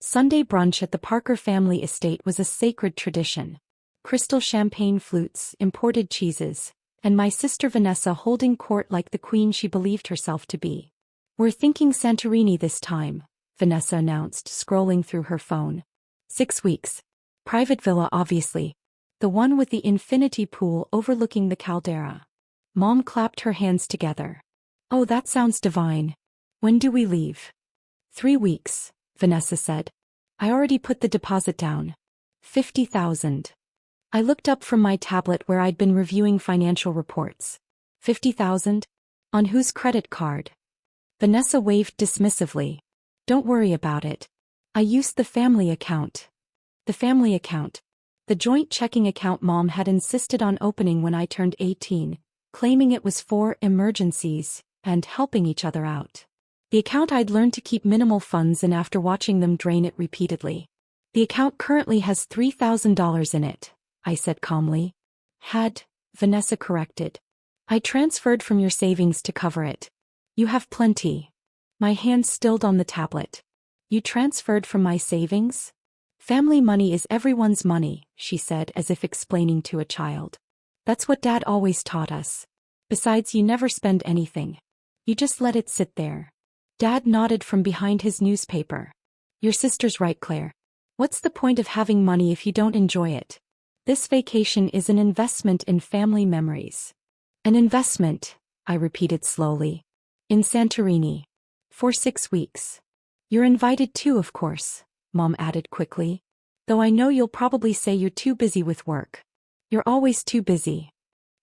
Sunday brunch at the Parker family estate was a sacred tradition. Crystal champagne flutes, imported cheeses, and my sister Vanessa holding court like the queen she believed herself to be. "We're thinking Santorini this time," Vanessa announced, scrolling through her phone. 6 weeks. Private villa obviously. The one with the infinity pool overlooking the caldera. Mom clapped her hands together. "Oh, that sounds divine. When do we leave?" 3 weeks, Vanessa said. "I already put the deposit down. 50,000. I looked up from my tablet where I'd been reviewing financial reports. 50,000? On whose credit card?" Vanessa waved dismissively. "Don't worry about it. I used the family account." The family account. The joint checking account Mom had insisted on opening when I turned 18, claiming it was for emergencies and helping each other out. The account I'd learned to keep minimal funds in after watching them drain it repeatedly. "The account currently has $3,000 in it," I said calmly. "Had," Vanessa corrected. "I transferred from your savings to cover it. You have plenty." My hand stilled on the tablet. "You transferred from my savings?" "Family money is everyone's money," she said as if explaining to a child. "That's what Dad always taught us. Besides, you never spend anything. You just let it sit there." Dad nodded from behind his newspaper. "Your sister's right, Claire. What's the point of having money if you don't enjoy it? This vacation is an investment in family memories." "An investment," I repeated slowly. "In Santorini. For 6 weeks. You're invited too, of course," Mom added quickly. "Though I know you'll probably say you're too busy with work." "You're always too busy."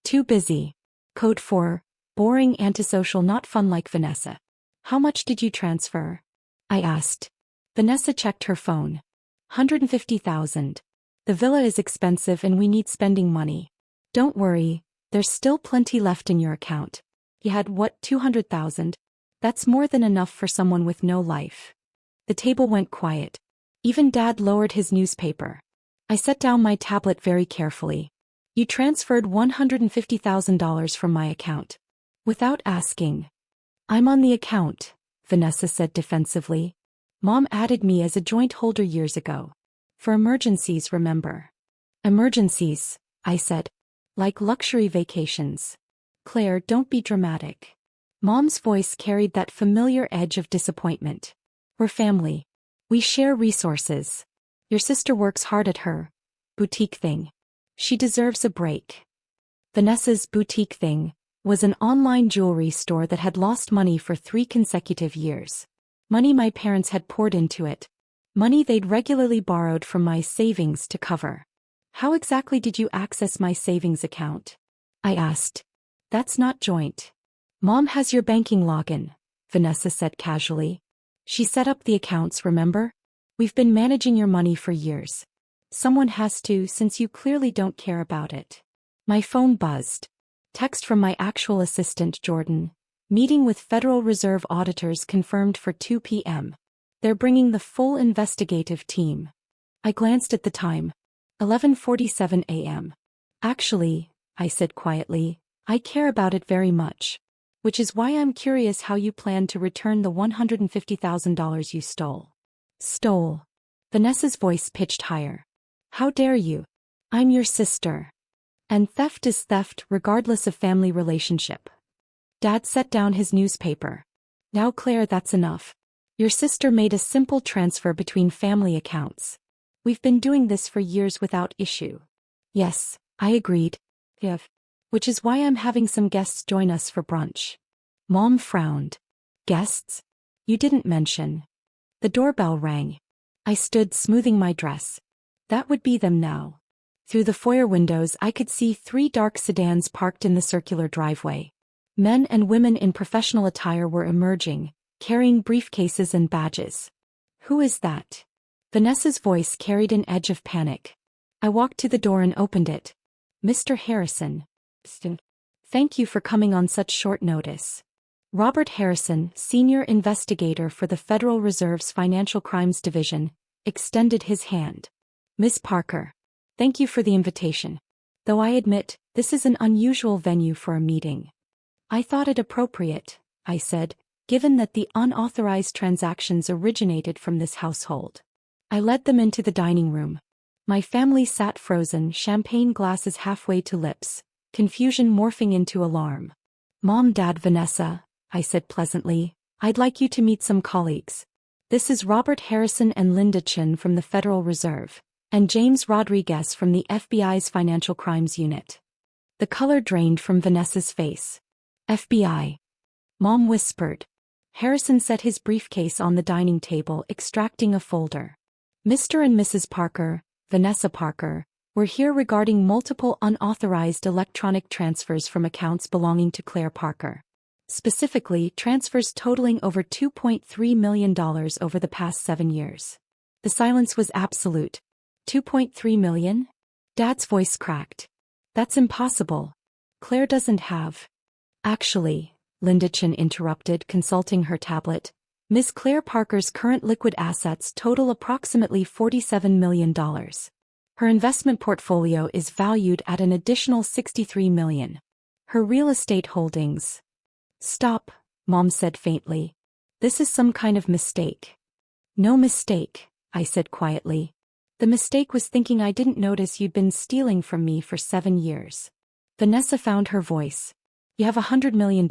Too busy. Code for boring, antisocial, not fun like Vanessa. "How much did you transfer?" I asked. Vanessa checked her phone. 150,000. "The villa is expensive and we need spending money." "Don't worry, there's still plenty left in your account. You had what, 200,000? That's more than enough for someone with no life." The table went quiet. Even Dad lowered his newspaper. I set down my tablet very carefully. "You transferred $150,000 from my account. Without asking." "I'm on the account," Vanessa said defensively. "Mom added me as a joint holder years ago. For emergencies, remember?" "Emergencies," I said. "Like luxury vacations." "Claire, don't be dramatic." Mom's voice carried that familiar edge of disappointment. "We're family. We share resources. Your sister works hard at her boutique thing. She deserves a break." Vanessa's boutique thing was an online jewelry store that had lost money for 3 consecutive years. Money my parents had poured into it. Money they'd regularly borrowed from my savings to cover. "How exactly did you access my savings account?" I asked. "That's not joint." "Mom has your banking login," Vanessa said casually. "She set up the accounts, remember? We've been managing your money for years. Someone has to, since you clearly don't care about it." My phone buzzed. Text from my actual assistant, Jordan. "Meeting with Federal Reserve auditors confirmed for 2 p.m. They're bringing the full investigative team." I glanced at the time. 11:47 a.m. "Actually," I said quietly, "I care about it very much. Which is why I'm curious how you plan to return the $150,000 you stole." "Stole?" Vanessa's voice pitched higher. "How dare you? I'm your sister. And theft is theft regardless of family relationship." Dad set down his newspaper. "Now Claire, that's enough. Your sister made a simple transfer between family accounts. We've been doing this for years without issue." "Yes," I agreed. "If. Which is why I'm having some guests join us for brunch." Mom frowned. "Guests? You didn't mention." The doorbell rang. I stood smoothing my dress. That would be them now. Through the foyer windows I could see 3 dark sedans parked in the circular driveway. Men and women in professional attire were emerging, carrying briefcases and badges. "Who is that?" Vanessa's voice carried an edge of panic. I walked to the door and opened it. "Mr. Harrison." "Thank you for coming on such short notice." Robert Harrison, senior investigator for the Federal Reserve's Financial Crimes Division, extended his hand. "Miss Parker. Thank you for the invitation. Though I admit, this is an unusual venue for a meeting." "I thought it appropriate," I said, "given that the unauthorized transactions originated from this household." I led them into the dining room. My family sat frozen, champagne glasses halfway to lips, confusion morphing into alarm. Mom, Dad, Vanessa, I said pleasantly, I'd like you to meet some colleagues. This is Robert Harrison and Linda Chin from the Federal Reserve, and James Rodriguez from the FBI's Financial Crimes Unit. The color drained from Vanessa's face. FBI. Mom whispered. Harrison set his briefcase on the dining table, extracting a folder. Mr. and Mrs. Parker, Vanessa Parker, were here regarding multiple unauthorized electronic transfers from accounts belonging to Claire Parker. Specifically, transfers totaling over $2.3 million over the past 7 years. The silence was absolute. $2.3 million? Dad's voice cracked. That's impossible. Claire doesn't have. Actually, Linda Chin interrupted, consulting her tablet. Ms. Claire Parker's current liquid assets total approximately $47 million. Her investment portfolio is valued at an additional $63 million. Her real estate holdings. Stop, Mom said faintly. This is some kind of mistake. No mistake, I said quietly. The mistake was thinking I didn't notice you'd been stealing from me for 7 years. Vanessa found her voice. You have $100 million.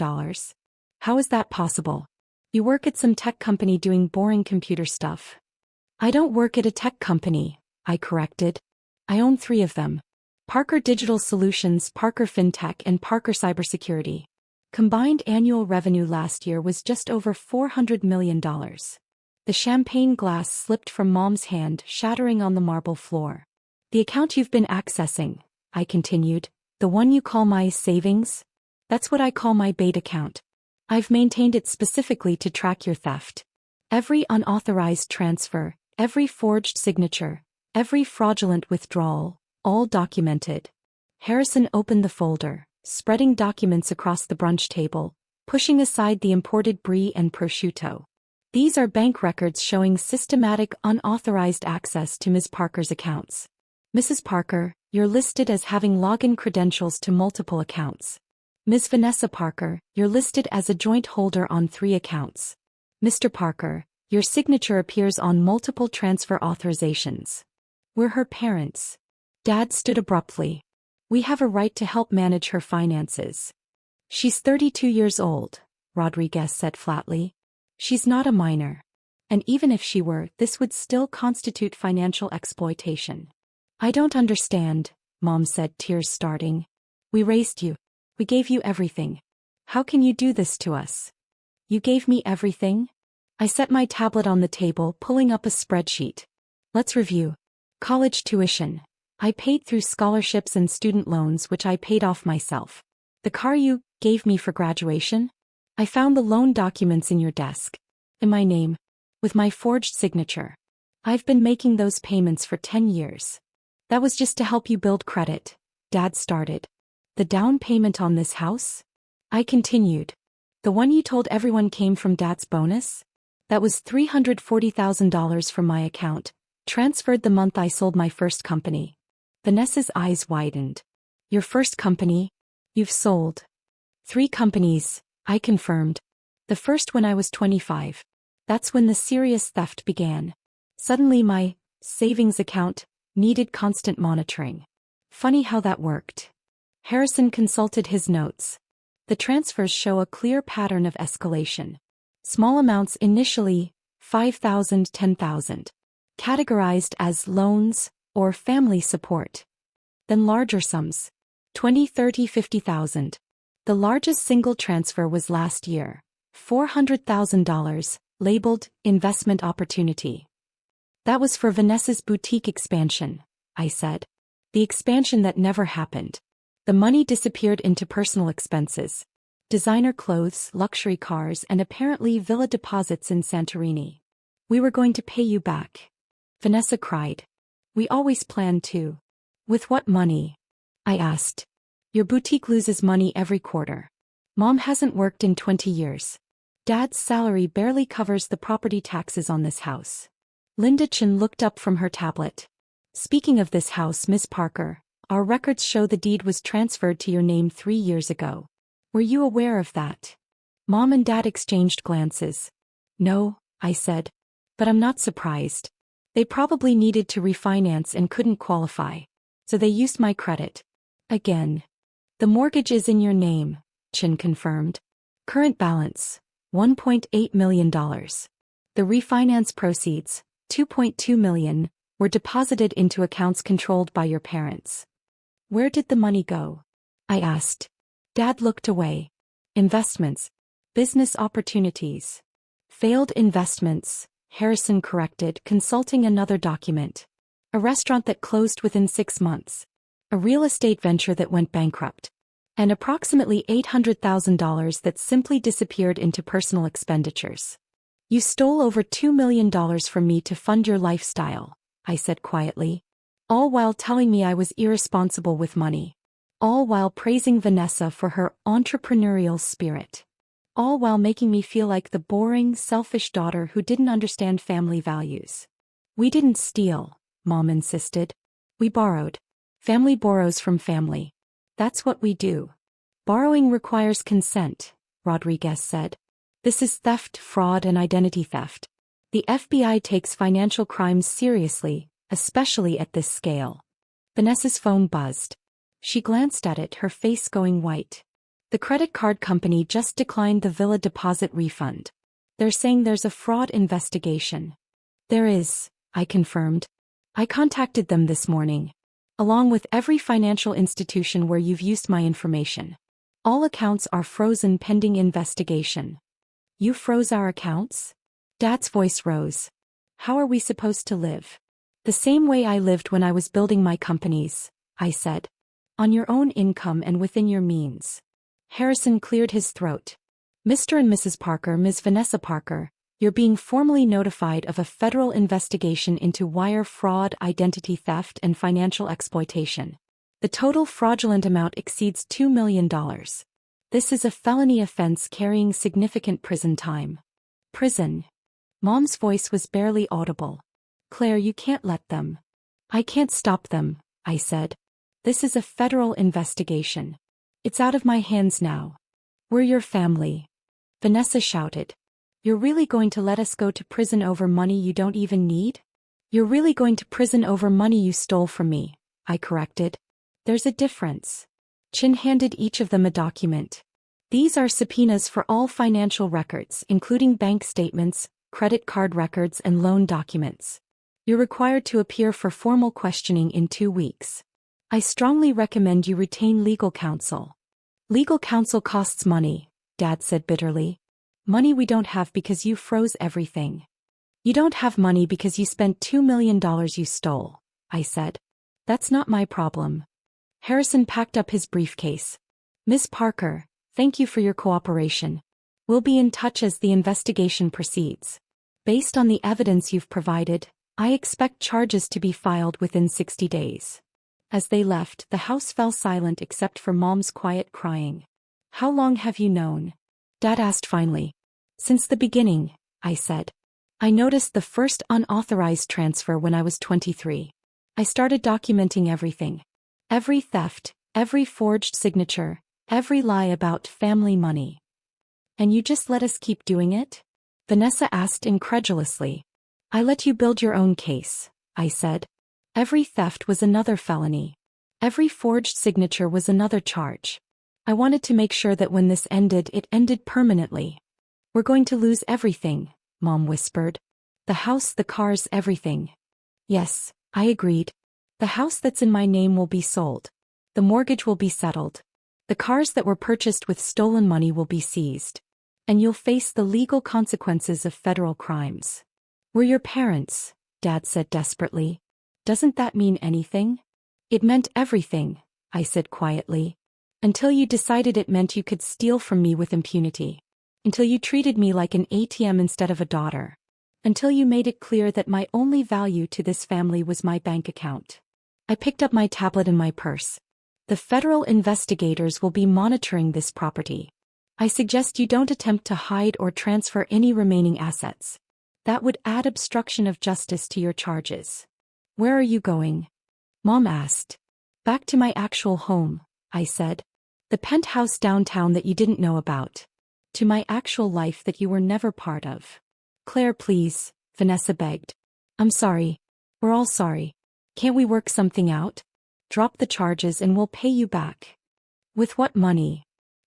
How is that possible? You work at some tech company doing boring computer stuff. I don't work at a tech company, I corrected. I own 3 of them. Parker Digital Solutions, Parker FinTech, and Parker Cybersecurity. Combined annual revenue last year was just over $400 million. The champagne glass slipped from Mom's hand, shattering on the marble floor. The account you've been accessing, I continued, the one you call my savings? That's what I call my bait account. I've maintained it specifically to track your theft. Every unauthorized transfer, every forged signature, every fraudulent withdrawal, all documented. Harrison opened the folder, spreading documents across the brunch table, pushing aside the imported brie and prosciutto. These are bank records showing systematic unauthorized access to Ms. Parker's accounts. Mrs. Parker, you're listed as having login credentials to multiple accounts. Ms. Vanessa Parker, you're listed as a joint holder on 3 accounts. Mr. Parker, your signature appears on multiple transfer authorizations. We're her parents. Dad stood abruptly. We have a right to help manage her finances. She's 32 years old, Rodriguez said flatly. She's not a minor. And even if she were, this would still constitute financial exploitation. I don't understand, Mom said, tears starting. We raised you. We gave you everything. How can you do this to us? You gave me everything? I set my tablet on the table, pulling up a spreadsheet. Let's review. College tuition. I paid through scholarships and student loans, which I paid off myself. The car you gave me for graduation? I found the loan documents in your desk. In my name. With my forged signature. I've been making those payments for 10 years. That was just to help you build credit. Dad started. The down payment on this house? I continued. The one you told everyone came from Dad's bonus? That was $340,000 from my account, transferred the month I sold my first company. Vanessa's eyes widened. Your first company? You've sold 3 companies, I confirmed. The first when I was 25. That's when the serious theft began. Suddenly my savings account needed constant monitoring. Funny how that worked. Harrison consulted his notes. The transfers show a clear pattern of escalation. Small amounts initially, $5,000, $10,000. Categorized as loans or family support. Then larger sums. $20,000, $30,000, $50,000. The largest single transfer was last year. $400,000, labeled investment opportunity. That was for Vanessa's boutique expansion, I said. The expansion that never happened. The money disappeared into personal expenses. Designer clothes, luxury cars, and apparently villa deposits in Santorini. We were going to pay you back. Vanessa cried. We always planned to. With what money? I asked. Your boutique loses money every quarter. Mom hasn't worked in 20 years. Dad's salary barely covers the property taxes on this house. Linda Chin looked up from her tablet. Speaking of this house, Miss Parker, our records show the deed was transferred to your name 3 years ago. Were you aware of that? Mom and Dad exchanged glances. No, I said. But I'm not surprised. They probably needed to refinance and couldn't qualify. So they used my credit. Again. The mortgage is in your name, Chin confirmed. Current balance, $1.8 million. The refinance proceeds, $2.2 million, were deposited into accounts controlled by your parents. Where did the money go? I asked. Dad looked away. Investments. Business opportunities. Failed investments, Harrison corrected, consulting another document. A restaurant that closed within 6 months. A real estate venture that went bankrupt. And approximately $800,000 that simply disappeared into personal expenditures. You stole over $2 million from me to fund your lifestyle, I said quietly. All while telling me I was irresponsible with money. All while praising Vanessa for her entrepreneurial spirit. All while making me feel like the boring, selfish daughter who didn't understand family values. We didn't steal, Mom insisted. We borrowed. Family borrows from family. That's what we do. Borrowing requires consent, Rodriguez said. This is theft, fraud, and identity theft. The FBI takes financial crimes seriously, especially at this scale. Vanessa's phone buzzed. She glanced at it, her face going white. The credit card company just declined the villa deposit refund. They're saying there's a fraud investigation. There is, I confirmed. I contacted them this morning. Along with every financial institution where you've used my information. All accounts are frozen pending investigation. You froze our accounts? Dad's voice rose. How are we supposed to live? The same way I lived when I was building my companies, I said. On your own income and within your means. Harrison cleared his throat. Mr. and Mrs. Parker, Ms. Vanessa Parker, you're being formally notified of a federal investigation into wire fraud, identity theft, and financial exploitation. The total fraudulent amount exceeds $2 million. This is a felony offense carrying significant prison time. Prison. Mom's voice was barely audible. Claire, you can't let them. I can't stop them, I said. This is a federal investigation. It's out of my hands now. We're your family. Vanessa shouted. You're really going to let us go to prison over money you don't even need? You're really going to prison over money you stole from me, I corrected. There's a difference. Chin handed each of them a document. These are subpoenas for all financial records, including bank statements, credit card records, and loan documents. You're required to appear for formal questioning in 2 weeks. I strongly recommend you retain legal counsel. Legal counsel costs money, Dad said bitterly. Money we don't have because you froze everything. You don't have money because you spent $2 million you stole, I said. That's not my problem. Harrison packed up his briefcase. Miss Parker, thank you for your cooperation. We'll be in touch as the investigation proceeds. Based on the evidence you've provided, I expect charges to be filed within 60 days. As they left, the house fell silent except for Mom's quiet crying. How long have you known? Dad asked finally. Since the beginning, I said. I noticed the first unauthorized transfer when I was 23. I started documenting everything. Every theft, every forged signature, every lie about family money. And you just let us keep doing it? Vanessa asked incredulously. I let you build your own case, I said. Every theft was another felony. Every forged signature was another charge. I wanted to make sure that when this ended, it ended permanently. We're going to lose everything, Mom whispered. The house, the cars, everything. Yes, I agreed. The house that's in my name will be sold. The mortgage will be settled. The cars that were purchased with stolen money will be seized. And you'll face the legal consequences of federal crimes. We're your parents, Dad said desperately. Doesn't that mean anything? It meant everything, I said quietly. Until you decided it meant you could steal from me with impunity. Until you treated me like an ATM instead of a daughter. Until you made it clear that my only value to this family was my bank account. I picked up my tablet and my purse. The federal investigators will be monitoring this property. I suggest you don't attempt to hide or transfer any remaining assets. That would add obstruction of justice to your charges. Where are you going? Mom asked. Back to my actual home, I said. The penthouse downtown that you didn't know about. To my actual life that you were never part of. Claire, please, Vanessa begged. I'm sorry. We're all sorry. Can't we work something out? Drop the charges and we'll pay you back. With what money?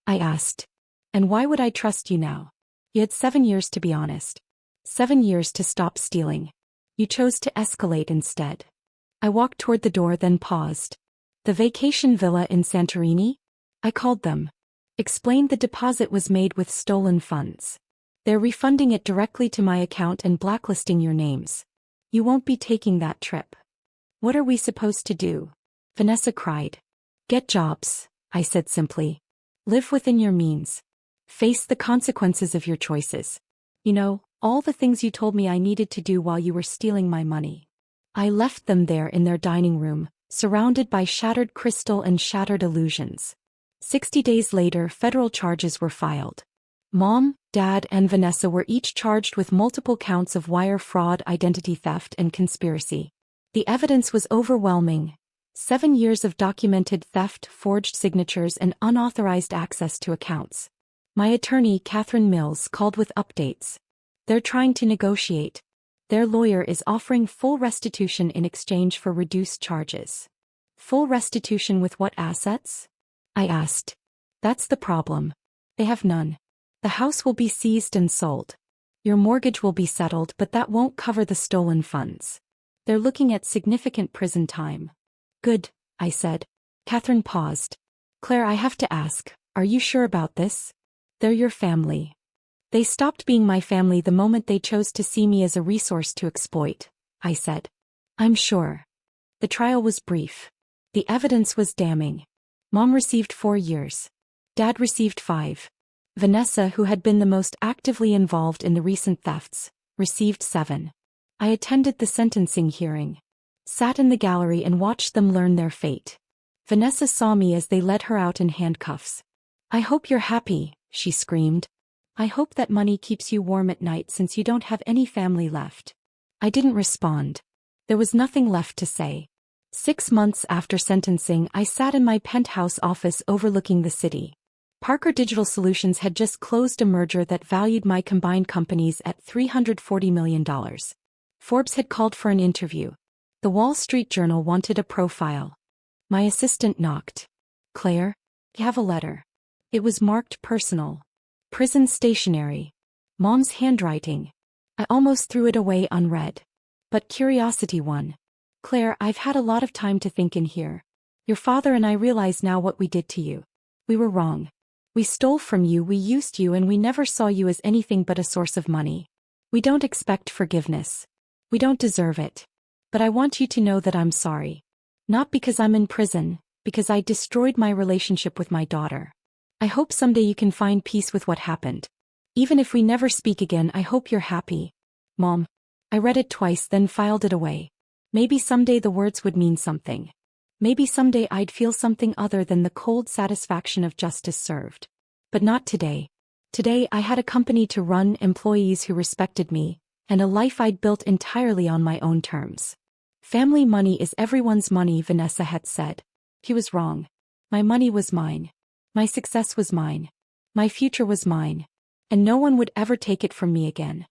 I asked. And why would I trust you now? You had 7 years to be honest. 7 years to stop stealing. You chose to escalate instead. I walked toward the door then paused. The vacation villa in Santorini? I called them. Explained the deposit was made with stolen funds. They're refunding it directly to my account and blacklisting your names. You won't be taking that trip. What are we supposed to do? Vanessa cried. Get jobs, I said simply. Live within your means. Face the consequences of your choices. You know, all the things you told me I needed to do while you were stealing my money. I left them there in their dining room, surrounded by shattered crystal and shattered illusions. 60 days later, federal charges were filed. Mom, Dad, and Vanessa were each charged with multiple counts of wire fraud, identity theft, and conspiracy. The evidence was overwhelming. 7 years of documented theft, forged signatures, and unauthorized access to accounts. My attorney, Catherine Mills, called with updates. They're trying to negotiate. Their lawyer is offering full restitution in exchange for reduced charges. Full restitution with what assets? I asked. That's the problem. They have none. The house will be seized and sold. Your mortgage will be settled, but that won't cover the stolen funds. They're looking at significant prison time. Good, I said. Catherine paused. Claire, I have to ask, are you sure about this? They're your family. They stopped being my family the moment they chose to see me as a resource to exploit, I said. I'm sure. The trial was brief. The evidence was damning. Mom received 4 years. Dad received 5. Vanessa, who had been the most actively involved in the recent thefts, received 7. I attended the sentencing hearing. Sat in the gallery and watched them learn their fate. Vanessa saw me as they led her out in handcuffs. I hope you're happy, she screamed. I hope that money keeps you warm at night since you don't have any family left. I didn't respond. There was nothing left to say. 6 months after sentencing, I sat in my penthouse office overlooking the city. Parker Digital Solutions had just closed a merger that valued my combined companies at $340 million. Forbes had called for an interview. The Wall Street Journal wanted a profile. My assistant knocked. Claire, you have a letter. It was marked personal. Prison stationery. Mom's handwriting. I almost threw it away unread. But curiosity won. Claire, I've had a lot of time to think in here. Your father and I realize now what we did to you. We were wrong. We stole from you, we used you, and we never saw you as anything but a source of money. We don't expect forgiveness. We don't deserve it. But I want you to know that I'm sorry. Not because I'm in prison, because I destroyed my relationship with my daughter. I hope someday you can find peace with what happened. Even if we never speak again, I hope you're happy. Mom. I read it twice, then filed it away. Maybe someday the words would mean something. Maybe someday I'd feel something other than the cold satisfaction of justice served. But not today. Today I had a company to run, employees who respected me, and a life I'd built entirely on my own terms. Family money is everyone's money, Vanessa had said. He was wrong. My money was mine. My success was mine. My future was mine. And no one would ever take it from me again.